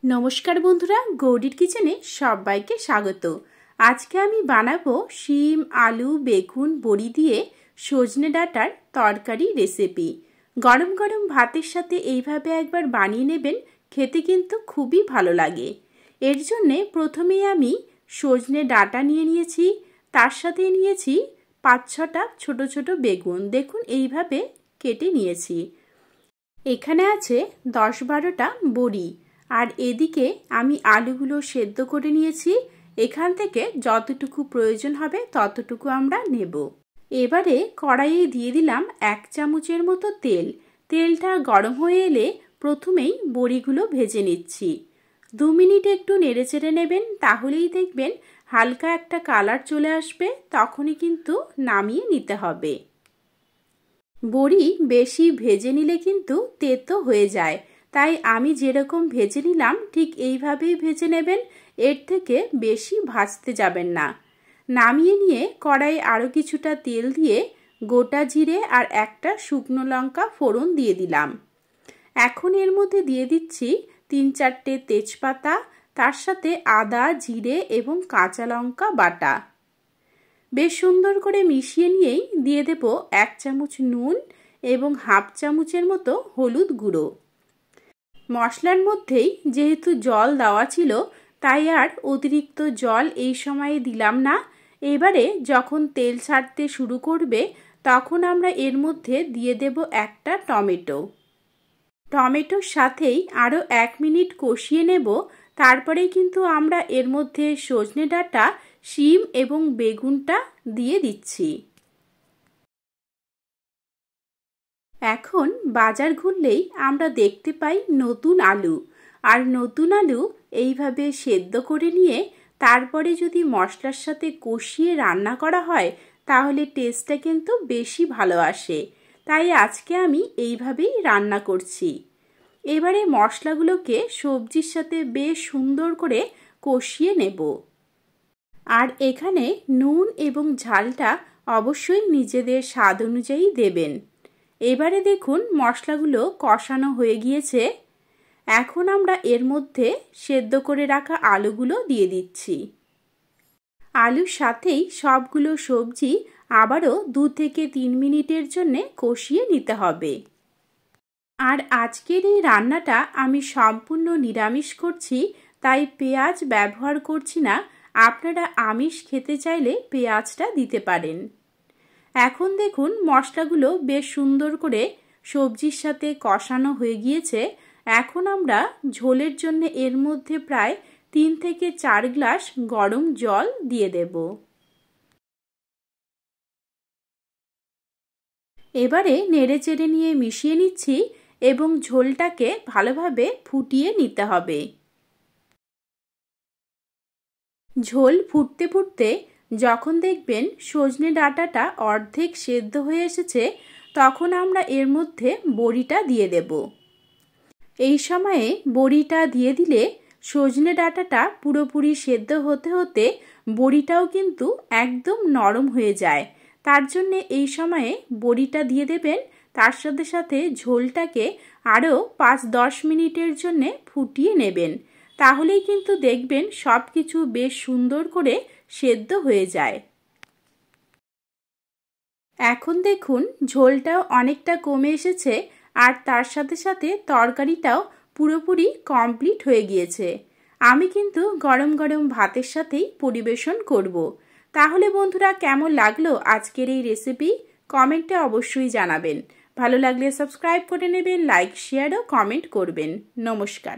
नमस्कार बंधुरा गौरीर किचेने सबाइके स्वागत। आज के आमी बानाबो शिम आलू बेगुन बड़ी दिए सजने डाटार तरकारी रेसिपि। गरम गरम भातेर साथे एइभाবে एकबार बानिये नेबेन, खेते किन्तु खूबই भालो लागे। एर जन्य प्रथमेই आमी सजने डाटा निये निয়েছি, तार साथे निয়েছি ৫-৬টা ছোট ছোট বেগুন। देखुन এইভাবে केटे निয়েছি। एखाने आछे ১০-১২টা बड़ी আর এদিকে আমি আলুগুলো সেদ্ধ করে নিয়েছি। এখান থেকে যতটুকু প্রয়োজন হবে ততটুকু আমরা নেব। এবারে কড়াইয়ে দিয়ে দিলাম ১ চামচের মতো তেল। তেলটা গরম হয়ে এলে প্রথমেই বড়িগুলো ভেজে নিচ্ছি। ২ মিনিট একটু নেড়েচেড়ে নেবেন, তাহলেই দেখবেন হালকা একটা কালার চলে আসবে, তখনই কিন্তু নামিয়ে নিতে হবে। বড়ি বেশি ভেজে নিলে কিন্তু তেতো হয়ে যায়, তাই আমি যেরকম ভেজে নিলাম ঠিক এইভাবেই ভেজে নেবেন, এর থেকে বেশি ভাজতে যাবেন না। নামিয়ে নিয়ে কড়াইয়ে আরও কিছুটা তেল দিয়ে গোটা জিরে আর একটা শুকনো লঙ্কা ফোড়ন দিয়ে দিলাম। এখন এর মধ্যে দিয়ে দিচ্ছি ৩-৪টে তেজপাতা, তার সাথে আদা জিরে এবং কাঁচা লঙ্কা বাটা। বেশ সুন্দর করে মিশিয়ে নিয়েই দিয়ে দেব ১ চামচ নুন এবং হাফ চামচের মতো হলুদ গুঁড়ো। মশলার মধ্যেই যেহেতু জল দেওয়া ছিল, তাই আর অতিরিক্ত জল এই সময়ে দিলাম না। এবারে যখন তেল ছাড়তে শুরু করবে তখন আমরা এর মধ্যে দিয়ে দেব একটা টমেটো। টমেটোর সাথেই আরও ১ মিনিট কষিয়ে নেব, তারপরেই কিন্তু আমরা এর মধ্যে সজনে ডাঁটা, শিম এবং বেগুনটা দিয়ে দিচ্ছি। এখন বাজার ঘুরলেই আমরা দেখতে পাই নতুন আলু, আর নতুন আলু এইভাবে সেদ্ধ করে নিয়ে তারপরে যদি মশলার সাথে কষিয়ে রান্না করা হয় তাহলে টেস্টটা কিন্তু বেশি ভালো আসে। তাই আজকে আমি এইভাবেই রান্না করছি। এবারে মশলাগুলোকে সবজির সাথে বেশ সুন্দর করে কষিয়ে নেব। আর এখানে নুন এবং ঝালটা অবশ্যই নিজেদের স্বাদ অনুযায়ী দেবেন। এবারে দেখুন মশলাগুলো কষানো হয়ে গিয়েছে। এখন আমরা এর মধ্যে সেদ্ধ করে রাখা আলুগুলো দিয়ে দিচ্ছি। আলুর সাথেই সবগুলো সবজি আবারও ২ থেকে ৩ মিনিটের জন্য কষিয়ে নিতে হবে। আর আজকের এই রান্নাটা আমি সম্পূর্ণ নিরামিষ করছি, তাই পেঁয়াজ ব্যবহার করছি না। আপনারা আমিষ খেতে চাইলে পেঁয়াজটা দিতে পারেন। এখন দেখুন মশলাগুলো বেশ সুন্দর করে সবজির সাথে কষানো হয়ে গিয়েছে। এখন আমরা ঝোলের জন্য এর মধ্যে প্রায় ৩ থেকে ৪ গ্লাস গরম জল দিয়ে দেব। এবারে নেড়েচেড়ে নিয়ে মিশিয়ে নিচ্ছি এবং ঝোলটাকে ভালোভাবে ফুটিয়ে নিতে হবে। ঝোল ফুটতে ফুটতে যখন দেখবেন সজনে ডাঁটাটা অর্ধেক সেদ্ধ হয়ে এসেছে, তখন আমরা এর মধ্যে বড়িটা দিয়ে দেব। এই সময়ে বড়িটা দিয়ে দিলে সজনে ডাঁটাটা পুরোপুরি সেদ্ধ হতে হতে বড়িটাও কিন্তু একদম নরম হয়ে যায়। তার জন্য এই সময়ে বড়িটা দিয়ে দেবেন, তার সাথে সাথে ঝোলটাকে আরও ৫-১০ মিনিটের জন্য ফুটিয়ে নেবেন। তাহলেই কিন্তু দেখবেন সব কিছু বেশ সুন্দর করে সেদ্ধ হয়ে যায়। এখন দেখুন ঝোলটাও অনেকটা কমে এসেছে, আর তার সাথে সাথে তরকারিটাও পুরোপুরি কমপ্লিট হয়ে গিয়েছে। আমি কিন্তু গরম গরম ভাতের সাথেই পরিবেশন করব। তাহলে বন্ধুরা কেমন লাগলো আজকের এই রেসিপি কমেন্টে অবশ্যই জানাবেন। ভালো লাগলে সাবস্ক্রাইব করে নেবেন, লাইক শেয়ার ও কমেন্ট করবেন। নমস্কার।